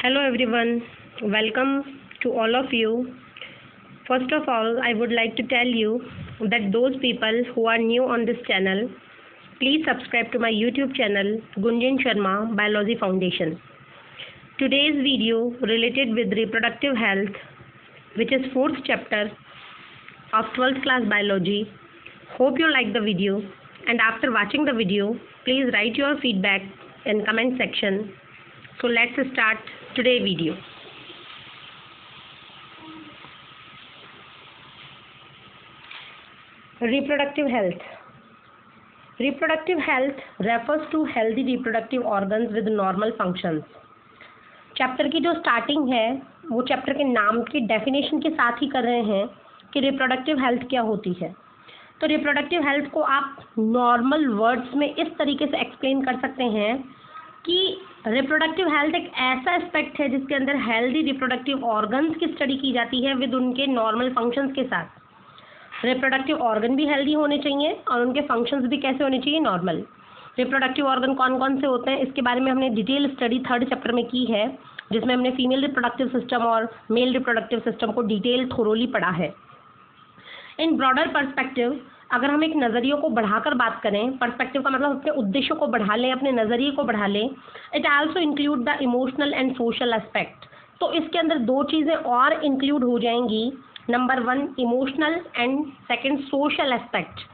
Hello everyone, welcome to all of you. First of all, I would like to tell you that those people who are new on this channel, please subscribe to my YouTube channel Gunjan Sharma Biology Foundation. Today's video related with reproductive health, which is fourth chapter of 12th class biology. Hope you like the video, and after watching the video, please write your feedback in comment section. So let's start today's video. Reproductive health. Reproductive health refers to healthy reproductive organs with normal functions. Chapter की जो starting है वो chapter के नाम की definition के साथ ही कर रहे हैं कि रिप्रोडक्टिव हेल्थ क्या होती है। तो रिप्रोडक्टिव हेल्थ को आप नॉर्मल वर्ड्स में इस तरीके से एक्सप्लेन कर सकते हैं कि रिप्रोडक्टिव हेल्थ एक ऐसा एस्पेक्ट है जिसके अंदर हेल्दी रिप्रोडक्टिव ऑर्गन्स की स्टडी की जाती है विद उनके नॉर्मल फंक्शंस के साथ। रिप्रोडक्टिव ऑर्गन भी हेल्दी होने चाहिए और उनके फंक्शंस भी कैसे होने चाहिए, नॉर्मल। रिप्रोडक्टिव ऑर्गन कौन कौन से होते हैं इसके बारे में हमने डिटेल स्टडी थर्ड चैप्टर में की है, जिसमें हमने फीमेल रिप्रोडक्टिव सिस्टम और मेल रिप्रोडक्टिव सिस्टम को डिटेल थोरोली पढ़ा है। इन ब्रॉडर पर्सपेक्टिव, अगर हम एक नज़रियों को बढ़ाकर बात करें, पर्सपेक्टिव का मतलब अपने उद्देश्यों को बढ़ा लें, अपने नज़रिए को बढ़ा लें, it also include the emotional and social aspect. तो इसके अंदर दो चीज़ें और इंक्लूड हो जाएंगी, number 1 emotional and second social aspect.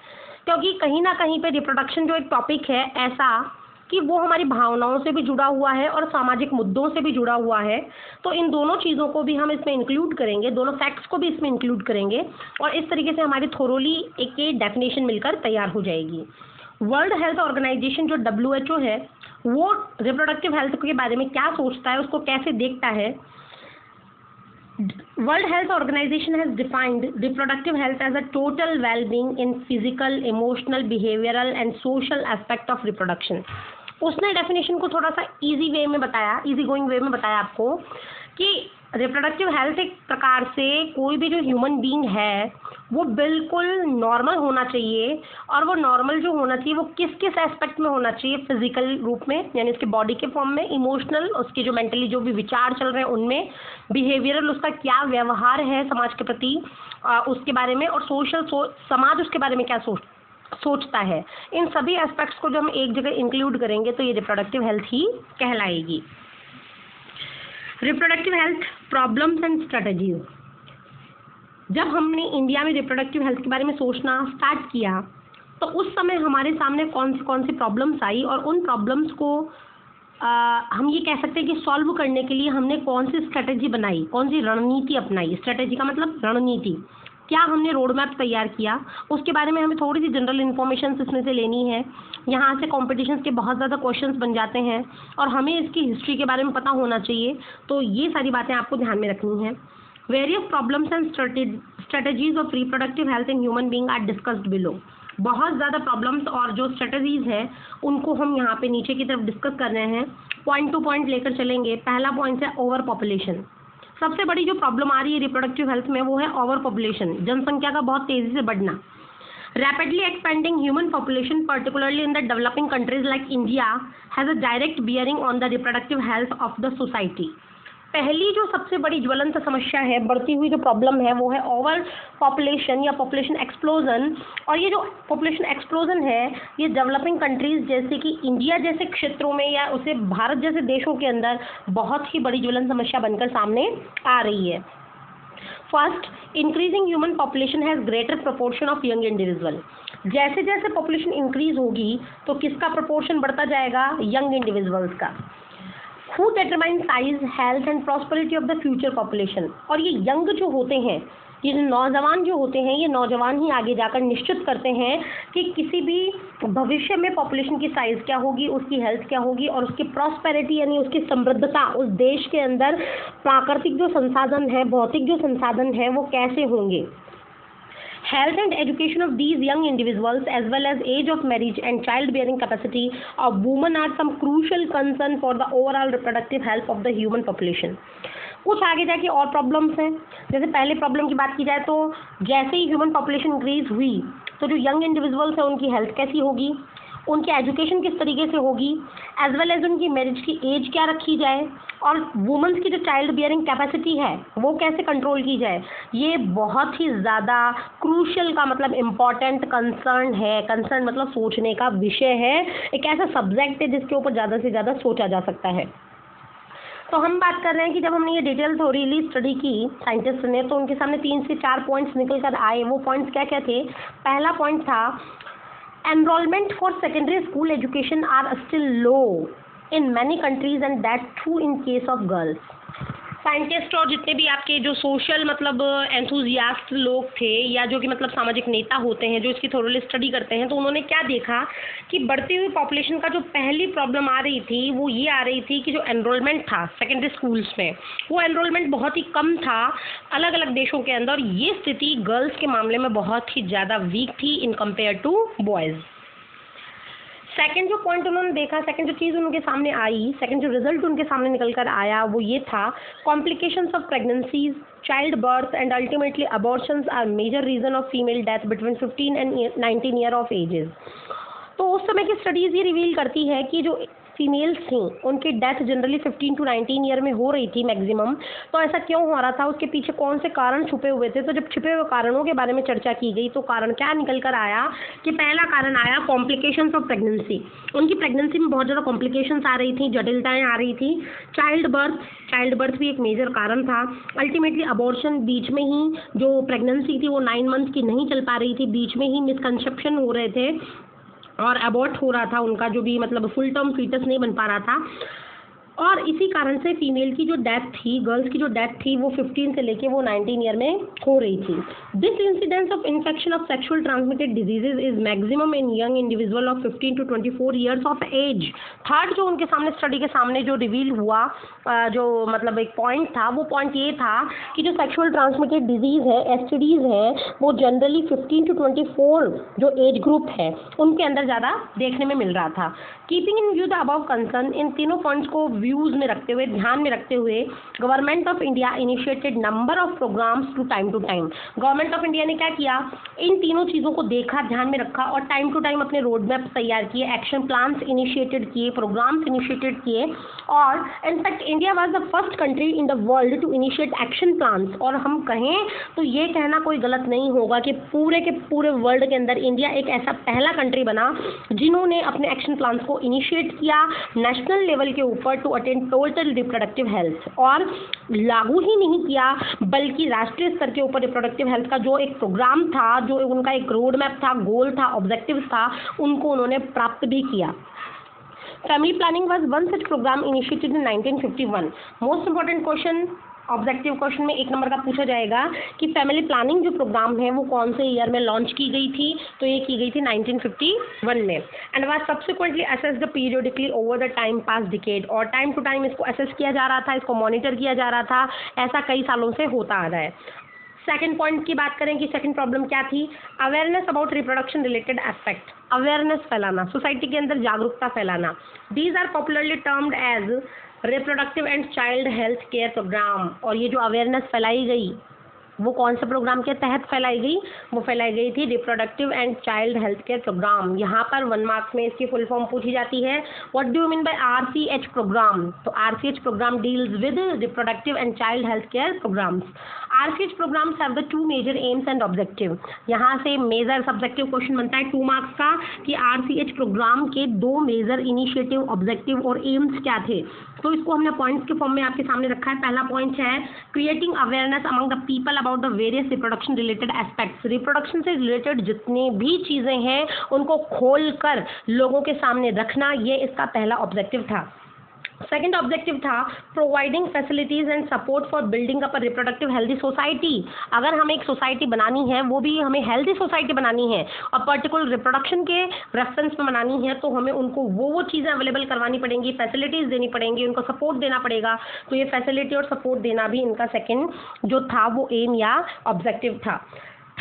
क्योंकि कहीं ना कहीं पे रिप्रोडक्शन जो एक टॉपिक है ऐसा कि वो हमारी भावनाओं से भी जुड़ा हुआ है और सामाजिक मुद्दों से भी जुड़ा हुआ है, तो इन दोनों चीज़ों को भी हम इसमें इंक्लूड करेंगे, दोनों फैक्ट्स को भी इसमें इंक्लूड करेंगे और इस तरीके से हमारी थोरोली एक डेफिनेशन मिलकर तैयार हो जाएगी। वर्ल्ड हेल्थ ऑर्गेनाइजेशन जो WHO है वो रिप्रोडक्टिव हेल्थ के बारे में क्या सोचता है, उसको कैसे देखता है। World Health Organization has defined reproductive health as a total well-being in physical, emotional, behavioral and social aspect of reproduction. उसने डेफिनेशन को थोड़ा सा इजी वे में बताया, इजी गोइंग वे में बताया आपको कि रिप्रोडक्टिव हेल्थ एक प्रकार से कोई भी जो ह्यूमन बीइंग है वो बिल्कुल नॉर्मल होना चाहिए, और वो नॉर्मल जो होना चाहिए वो किस किस एस्पेक्ट में होना चाहिए, फिजिकल रूप में यानी उसके बॉडी के फॉर्म में, इमोशनल उसके जो मेंटली जो भी विचार चल रहे हैं उनमें, बिहेवियरल उसका क्या व्यवहार है समाज के प्रति उसके बारे में, और सोशल समाज उसके बारे में क्या सोचता है। इन सभी एस्पेक्ट्स को जो हम एक जगह इंक्लूड करेंगे तो ये रिप्रोडक्टिव हेल्थ ही कहलाएगी। Reproductive health problems and strategies. जब हमने इंडिया में रिप्रोडक्टिव हेल्थ के बारे में सोचना स्टार्ट किया तो उस समय हमारे सामने कौन सी प्रॉब्लम्स आई, और उन प्रॉब्लम्स को हम ये कह सकते हैं कि सॉल्व करने के लिए हमने कौन सी स्ट्रेटजी बनाई, कौन सी रणनीति अपनाई। स्ट्रेटजी का मतलब रणनीति, क्या हमने रोड मैप तैयार किया, उसके बारे में हमें थोड़ी सी जनरल इन्फॉर्मेशन इसमें से लेनी है। यहाँ से कॉम्पिटिशन्स के बहुत ज़्यादा क्वेश्चंस बन जाते हैं और हमें इसकी हिस्ट्री के बारे में पता होना चाहिए, तो ये सारी बातें आपको ध्यान में रखनी है। Various problems and strategies of reproductive health in human being are discussed below. बहुत ज़्यादा प्रॉब्लम्स और जो स्ट्रेटजीज हैं उनको हम यहाँ पे नीचे की तरफ डिस्कस कर रहे हैं, पॉइंट टू पॉइंट लेकर चलेंगे। पहला पॉइंट है ओवर पॉपुलेशन। सबसे बड़ी जो प्रॉब्लम आ रही है रिप्रोडक्टिव हेल्थ में वो है ओवर पॉपुलेशन, जनसंख्या का बहुत तेज़ी से बढ़ना। Rapidly expanding human population particularly in the developing countries like India has a direct bearing on the reproductive health of the society. पहली जो सबसे बड़ी ज्वलंत समस्या है, बढ़ती हुई जो प्रॉब्लम है वो है ओवर पॉपुलेशन या पॉपुलेशन एक्सप्लोजन। और ये जो पॉपुलेशन एक्सप्लोजन है ये डेवलपिंग कंट्रीज जैसे कि इंडिया जैसे क्षेत्रों में या उसे भारत जैसे देशों के अंदर बहुत ही बड़ी ज्वलंत समस्या बनकर सामने आ रही है। First, increasing human population has greater proportion of young individual. जैसे जैसे पॉपुलेशन इंक्रीज होगी तो किसका प्रोपोर्शन बढ़ता जाएगा, यंग इंडिविजुअल्स का। Who determine size, health and prosperity of the future population। और ये यंग जो होते हैं, ये नौजवान जो होते हैं, ये नौजवान ही आगे जाकर निश्चित करते हैं कि किसी भी भविष्य में पॉपुलेशन की साइज़ क्या होगी, उसकी हेल्थ क्या होगी और उसकी प्रॉस्पेरिटी यानी उसकी समृद्धता, उस देश के अंदर प्राकृतिक जो संसाधन है, भौतिक जो संसाधन है वो कैसे होंगे। Health and education of these young individuals as well as age of marriage and childbearing capacity of women are some crucial concern for the overall reproductive health of the human population। कुछ आगे जाके और problems हैं। जैसे पहले problem की बात की जाए तो जैसे ही ह्यूमन पॉपुलेशन इंक्रीज हुई तो जो यंग इंडिविजुअल्स हैं उनकी हेल्थ कैसी होगी, उनकी एजुकेशन किस तरीके से होगी, एज वेल एज उनकी मैरिज की एज क्या रखी जाए, और वुमेन्स की जो चाइल्ड बियरिंग कैपेसिटी है वो कैसे कंट्रोल की जाए। ये बहुत ही ज़्यादा क्रूशल का मतलब इम्पॉर्टेंट कंसर्न है, कंसर्न मतलब सोचने का विषय है, एक ऐसा सब्जेक्ट है जिसके ऊपर ज़्यादा से ज़्यादा सोचा जा सकता है। तो हम बात कर रहे हैं कि जब हमने ये डिटेल थोरीली स्टडी की साइंटिस्ट ने, तो उनके सामने 3 से 4 पॉइंट्स निकल कर आए। वो पॉइंट्स क्या क्या थे? पहला पॉइंट था enrolment for secondary school education are still low in many countries and that too in case of girls. Scientist और जितने भी आपके जो सोशल मतलब एंथुजियास्ट लोग थे या जो कि मतलब सामाजिक नेता होते हैं जो इसकी थोरोली स्टडी करते हैं, तो उन्होंने क्या देखा कि बढ़ती हुई पॉपुलेशन का जो पहली प्रॉब्लम आ रही थी वो ये आ रही थी कि जो एनरोलमेंट था सेकेंडरी स्कूल्स में, वो एनरोलमेंट बहुत ही कम था अलग अलग देशों के अंदर, और ये स्थिति गर्ल्स के मामले में बहुत ही ज़्यादा वीक थी in compare to boys. Second जो पॉइंट उन्होंने देखा, सेकंड जो चीज़ उनके सामने आई, सेकंड जो रिजल्ट उनके सामने निकल कर आया वो ये था complications of pregnancies, child birth and ultimately abortions are major reason of female death between 15 and 19 year of ages. तो उस समय की स्टडीज़ ये रिवील करती है कि जो फीमेल्स थी उनकी डेथ जनरली 15 to 19 ईयर में हो रही थी मैक्सिमम। तो ऐसा क्यों हो रहा था, उसके पीछे कौन से कारण छुपे हुए थे? तो जब छुपे हुए कारणों के बारे में चर्चा की गई तो कारण क्या निकल कर आया कि पहला कारण आया कॉम्प्लिकेशंस ऑफ प्रेगनेंसी। उनकी प्रेगनेंसी में बहुत ज़्यादा कॉम्प्लिकेशंस आ रही थी, जटिलताएँ आ रही थी। चाइल्ड बर्थ भी एक मेजर कारण था। अल्टीमेटली अबॉर्शन, बीच में ही जो प्रेगनेंसी थी वो 9 मंथ की नहीं चल पा रही थी, बीच में ही मिसकंसेप्शन हो रहे थे और अबॉर्ट हो रहा था उनका, जो भी मतलब फुल टर्म फीटस नहीं बन पा रहा था। और इसी कारण से फीमेल की जो डेथ थी, गर्ल्स की जो डेथ थी वो 15 से लेके वो 19 ईयर में हो रही थी। This incidence of infection of sexual transmitted diseases is maximum in young individual of 15 to 24 years of age. Third जो उनके सामने स्टडी के सामने जो रिवील हुआ, जो मतलब एक पॉइंट था, वो पॉइंट ये था कि जो सेक्सुअल ट्रांसमिटेड डिजीज़ है, एसटीडीज़ हैं, वो जनरली 15 to 24 जो एज ग्रुप है उनके अंदर ज़्यादा देखने में मिल रहा था। Keeping in view the above concern, इन तीनों पॉइंट्स को व्यूज़ में रखते हुए, ध्यान में रखते हुए, government of India initiated number of programmes to time. Government of India ने क्या किया, इन तीनों चीज़ों को देखा, ध्यान में रखा और टाइम टू टाइम अपने रोड मैप तैयार किए, एक्शन प्लान्स इनिशिएटेड किए, प्रोग्राम्स इनिशिएटेड किए। और in fact India was the first country in the world to initiate action plans. और हम कहें तो ये कहना कोई गलत नहीं होगा कि पूरे के पूरे वर्ल्ड के अंदर इंडिया एक ऐसा पहला कंट्री बना जिन्होंने अपने एक्शन प्लान्स को इनिशिएट किया नेशनल लेवल के ऊपर to attain total reproductive health, और लागू ही नहीं किया बल्कि राष्ट्रीय स्तर के ऊपर रिप्रोडक्टिव हेल्थ का जो एक प्रोग्राम था, जो उनका एक रोड मैप था, गोल था, ऑब्जेक्टिव था, उनको उन्होंने प्राप्त भी किया। Family planning was one such programme initiated in 1951। Most important question objective question में 1 नंबर का पूछा जाएगा कि फैमिली प्लानिंग जो प्रोग्राम है वो कौन से ईयर में लॉन्च की गई थी? तो ये की गई थी 1951 में। And was subsequently assessed periodically over the time pass decade, और टाइम टू टाइम इसको असेस किया जा रहा था, इसको मॉनिटर किया जा रहा था, ऐसा कई सालों से होता आ रहा है। सेकंड पॉइंट की बात करें कि सेकंड प्रॉब्लम क्या थी, awareness about reproduction related aspect, awareness फैलाना, सोसाइटी के अंदर जागरूकता फैलाना। These are popularly termed as reproductive and child health care programme. और ये जो अवेयरनेस फैलाई गई वो कौन से प्रोग्राम के तहत फैलाई गई? वो फैलाई गई थी reproductive and child health care programme. यहाँ पर 1 मार्क्स में इसकी फुल फॉर्म पूछी जाती है, what do you mean by RCH programme? तो RCH programme deals with reproductive and child health care programmes. RCH programmes have the 2 major aims and objective. यहाँ से मेजर सब्जेक्टिव क्वेश्चन बनता है 2 मार्क्स का कि RCH प्रोग्राम के 2 major initiative, objective और AIIMS क्या थे। तो इसको हमने पॉइंट्स के फॉर्म में आपके सामने रखा है। पहला पॉइंट है creating awareness among the people about the various reproduction related aspects. Reproduction से रिलेटेड जितनी भी चीज़ें हैं उनको खोल कर लोगों के सामने रखना, ये इसका पहला ऑब्जेक्टिव था। सेकेंड ऑब्जेक्टिव था providing facilities and support for building up a reproductive healthy society. अगर हमें एक सोसाइटी बनानी है, वो भी हमें हेल्दी सोसाइटी बनानी है और पर्टिकुलर रिप्रोडक्शन के रेफरेंस में बनानी है, तो हमें उनको वो चीज़ें अवेलेबल करवानी पड़ेंगी, फैसिलिटीज़ देनी पड़ेंगी, उनको सपोर्ट देना पड़ेगा। तो ये फैसिलिटी और सपोर्ट देना भी इनका सेकेंड जो था वो एम या ऑब्जेक्टिव था।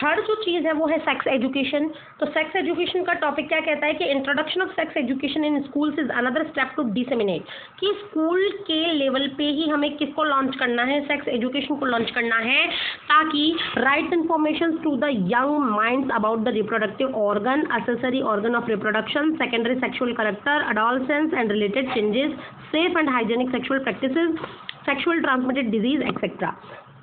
थर्ड जो चीज़ है वो है सेक्स एजुकेशन। तो सेक्स एजुकेशन का टॉपिक क्या कहता है कि introduction of sex education in schools is another step to disseminate, कि स्कूल के लेवल पे ही हमें किसको लॉन्च करना है, सेक्स एजुकेशन को लॉन्च करना है, ताकि right information to the young minds about the reproductive organ, accessory organ of reproduction, secondary sexual character, adolescence and related changes, safe and hygienic sexual practices, sexual transmitted disease etcetera,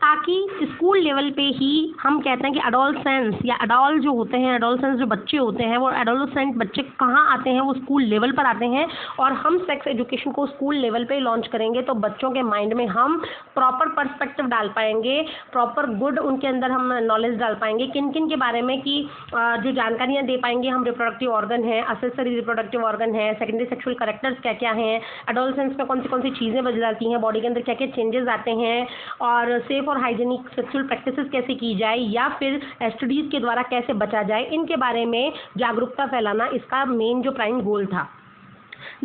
ताकि school level पे ही हम कहते हैं कि adolescence या Adol जो होते हैं, एडोलसेंस जो बच्चे होते हैं, वो एडोलसेंट बच्चे कहाँ आते हैं, वो स्कूल लेवल पर आते हैं। और हम सेक्स एजुकेशन को स्कूल लेवल पे लॉन्च करेंगे तो बच्चों के माइंड में हम प्रॉपर पर्सपेक्टिव डाल पाएंगे, प्रॉपर गुड उनके अंदर हम नॉलेज डाल पाएंगे, किन किन के बारे में कि जो जानकारियाँ दे पाएंगे हम, रिप्रोडक्टिव ऑर्गन है, एक्सेसरी रिप्रोडक्टिव ऑर्गन है, सेकेंडरी सेक्शुअल कैरेक्टर्स क्या क्या हैं, एडोलसेंस में कौन सी चीज़ें बदल जाती हैं, बॉडी के अंदर क्या क्या चेंजेस आते हैं, और सेफ और हाइजेनिक सेक्सुअल प्रैक्टिसेस कैसे की जाए या फिर एसटीडीज के द्वारा कैसे बचा जाए, इनके बारे में जागरूकता फैलाना इसका मेन जो प्राइम गोल था।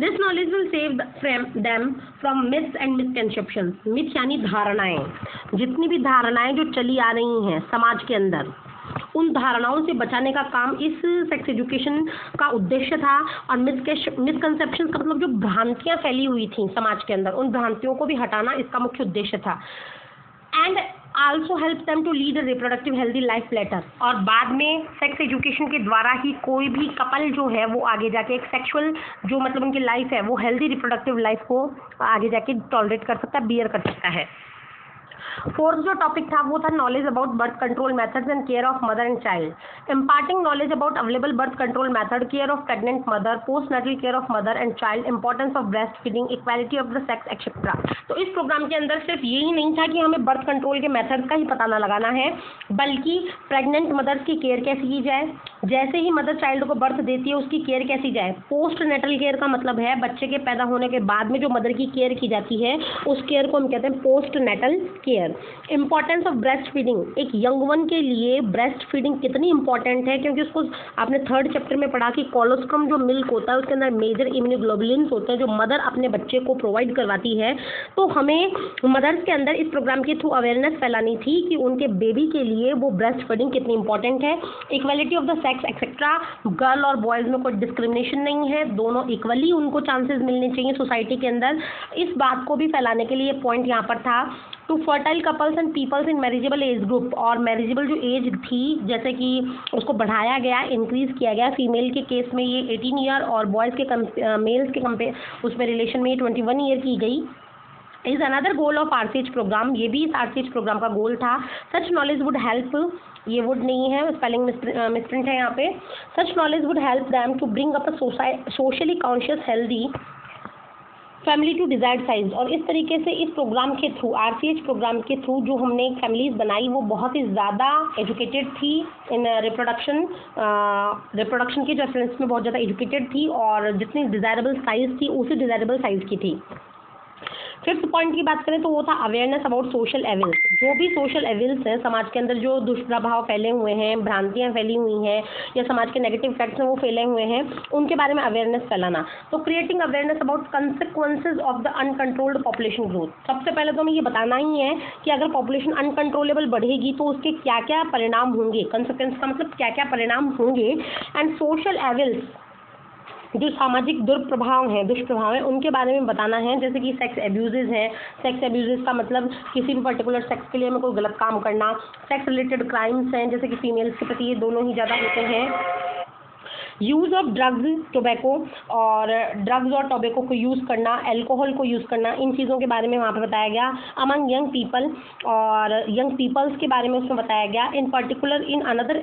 This knowledge will save them from myths and misconceptions. Myths यानी धारणाएं, जितनी भी धारणाएं जो चली आ रही हैं समाज के अंदर, उन धारणाओं से बचाने का काम इस सेक्स एजुकेशन का उद्देश्य था। और मिसकंसेप्शन का मतलब जो भ्रांतियां फैली हुई थी समाज के अंदर, उन भ्रांतियों को भी हटाना इसका मुख्य उद्देश्य था। And also help them to lead a reproductive healthy life later. और बाद में सेक्स एजुकेशन के द्वारा ही कोई भी कपल जो है वो आगे जाके एक सेक्सुअल जो मतलब उनकी लाइफ है वो हेल्दी रिप्रोडक्टिव लाइफ को आगे जाके टॉलरेट कर सकता है, बियर कर सकता है। फोर्थ जो टॉपिक था वो था knowledge about birth control methods and care of mother and child. Imparting knowledge about available birth control method, care of pregnant mother, post natal care of mother and child, importance of breast feeding, equality of the sex etcetera. तो इस programme के अंदर सिर्फ यही नहीं था कि हमें बर्थ कंट्रोल के मेथड का ही पता ना लगाना है, बल्कि प्रेग्नेंट मदर्स की केयर कैसे की जाए, जैसे ही मदर चाइल्ड को बर्थ देती है उसकी केयर कैसी जाए। पोस्ट नेटल केयर का मतलब है बच्चे के पैदा होने के बाद में जो मदर की केयर की जाती है उस केयर को हम कहते हैं post natal care. Importance of breast feeding, एक यंग वन के लिए ब्रेस्ट फीडिंग कितनी इंपॉर्टेंट है, क्योंकि उसको आपने थर्ड चैप्टर में पढ़ा कि कोलोस्ट्रम जो मिल्क होता है उसके अंदर मेजर इम्यूनोग्लोबुलिन्स होते हैं जो मदर अपने बच्चे को प्रोवाइड करवाती है। तो हमें मदर्स के अंदर इस प्रोग्राम के थ्रू अवेयरनेस फैलानी थी कि उनके बेबी के लिए वो ब्रेस्ट फीडिंग कितनी इंपॉर्टेंट है। Equality of the sex etcetera, girl और बॉयज़ में कोई डिस्क्रिमिनेशन नहीं है, दोनों इक्वली उनको चांसेस मिलने चाहिए सोसाइटी के अंदर। इस बात को भी फैलाने के लिए पॉइंट यहाँ पर था। To fertile couples and peoples in marriageable age group, और मैरिजेबल जो एज थी जैसे कि उसको बढ़ाया गया, इंक्रीज़ किया गया। फीमेल के केस में ये 18 ईयर और बॉयज़ के मेल्स के उसमें रिलेशन में 21 ईयर की गई। Is another goal of RCH programme, ये भी इस आरसीएच प्रोग्राम का गोल था। सच नॉलेज वुड हेल्प, ये वुड नहीं है, स्पेलिंग मिसप्रिंट है यहाँ पे। Such knowledge would help them to bring up a socially conscious healthy family to desired size. और इस तरीके से इस प्रोग्राम के थ्रू, आरसीएच प्रोग्राम के थ्रू जो हमने फैमिलीज बनाई वो बहुत ही ज़्यादा एजुकेटेड थी इन रिप्रोडक्शन के जो सेंस में बहुत ज़्यादा एजुकेटेड थी, और जितनी डिज़ायरेबल साइज़ थी उसी डिज़ायरेबल साइज़ की थी। फिफ्थ पॉइंट की बात करें तो वो था अवेयरनेस अबाउट सोशल एविल्स। जो भी सोशल एविल्स हैं, समाज के अंदर जो दुष्प्रभाव फैले हुए हैं, भ्रांतियां फैली हुई हैं या समाज के नेगेटिव इफेक्ट्स हैं वो फैले हुए हैं, उनके बारे में अवेयरनेस फैलाना। तो creating awareness about consequences of the uncontrolled population growth. सबसे पहले तो हमें ये बताना ही है कि अगर पॉपुलेशन अनकंट्रोलेबल बढ़ेगी तो उसके क्या क्या परिणाम होंगे, कंसिक्वेंस का मतलब क्या क्या परिणाम होंगे। एंड सोशल एविल्स, जो सामाजिक दुष्प्रभाव हैं उनके बारे में बताना है, जैसे कि सेक्स एब्यूजेज हैं। सेक्स एब्यूजेज का मतलब किसी भी पर्टिकुलर सेक्स के लिए हमें कोई गलत काम करना। सेक्स रिलेटेड क्राइम्स हैं जैसे कि फीमेल्स के प्रति, ये दोनों ही ज़्यादा होते हैं। यूज़ ऑफ ड्रग्स, टोबैको, और ड्रग्स और टोबैको को यूज़ करना, अल्कोहल को यूज़ करना, इन चीज़ों के बारे में वहाँ पर बताया गया। अमंग यंग पीपल, और यंग पीपल्स के बारे में उसमें बताया गया। In particular in another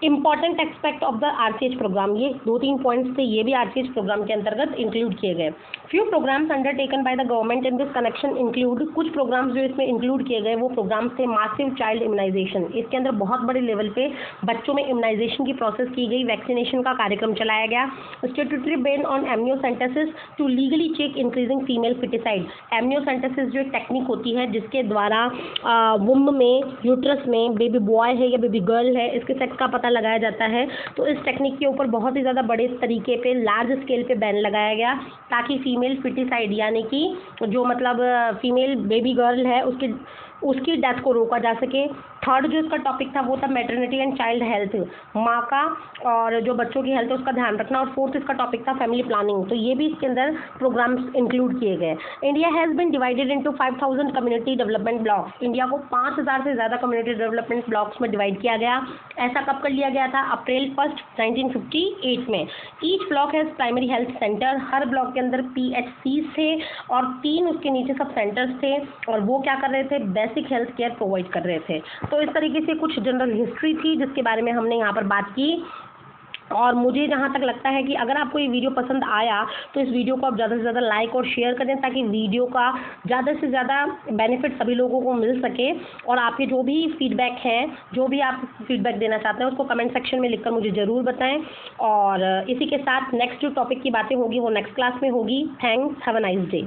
important expect of the RCH programme, ये 2-3 पॉइंट्स थे, ये भी आरसीएच प्रोग्राम के अंतर्गत इंक्लूड किए गए। Few programmes undertaken by the government in this connection include, कुछ प्रोग्राम्स जो इसमें इंक्लूड किए गए वो प्रोग्राम्स थे मासिव चाइल्ड इम्यूनाइजेशन। इसके अंदर बहुत बड़े लेवल पे बच्चों में इम्यूनाइजेशन की प्रोसेस की गई, वैक्सीनेशन का कार्यक्रम चलाया गया। Statutory based on amniocentesis to legally check increasing female foeticide. Amniocentesis जो एक टेक्निक होती है जिसके द्वारा वुम्ब में, यूट्रस में बेबी बॉय है या बेबी गर्ल है, इसके सेक्स का पता लगाया जाता है। तो इस टेक्निक के ऊपर बहुत ही ज़्यादा बड़े तरीके पे, लार्ज स्केल पे बैन लगाया गया, ताकि फीमेल फिटिसाइड यानी कि जो मतलब फीमेल बेबी गर्ल है उसके उसकी डेथ को रोका जा सके। थर्ड जो इसका टॉपिक था वो था मैटरनिटी एंड चाइल्ड हेल्थ, माँ का और जो बच्चों की हेल्थ है उसका ध्यान रखना। और फोर्थ इसका टॉपिक था फैमिली प्लानिंग। तो ये भी इसके अंदर प्रोग्राम्स इंक्लूड किए गए। India has been divided into 5000 community development blocks. India को 5000 से ज़्यादा कम्युनिटी डेवलपमेंट ब्लॉक्स में डिवाइड किया गया। ऐसा कब कर लिया गया था? अप्रैल 1 1958 में। Each block has primary health centre. Her block के अंदर PHC थे और 3 उसके नीचे सब सेंटर्स थे और वो क्या कर रहे थे? बेसिक हेल्थ केयर प्रोवाइड कर रहे थे। तो इस तरीके से कुछ जनरल हिस्ट्री थी जिसके बारे में हमने यहाँ पर बात की। और मुझे जहाँ तक लगता है कि अगर आपको ये वीडियो पसंद आया तो इस वीडियो को आप ज़्यादा से ज़्यादा लाइक और शेयर करें ताकि वीडियो का ज़्यादा से ज़्यादा बेनिफिट सभी लोगों को मिल सके। और आपके जो भी फीडबैक है, जो भी आप फीडबैक देना चाहते हैं उसको कमेंट सेक्शन में लिखकर मुझे ज़रूर बताएं। और इसी के साथ नेक्स्ट जो टॉपिक की बातें होगी वो नेक्स्ट क्लास में होगी। Thanks, have a nice day.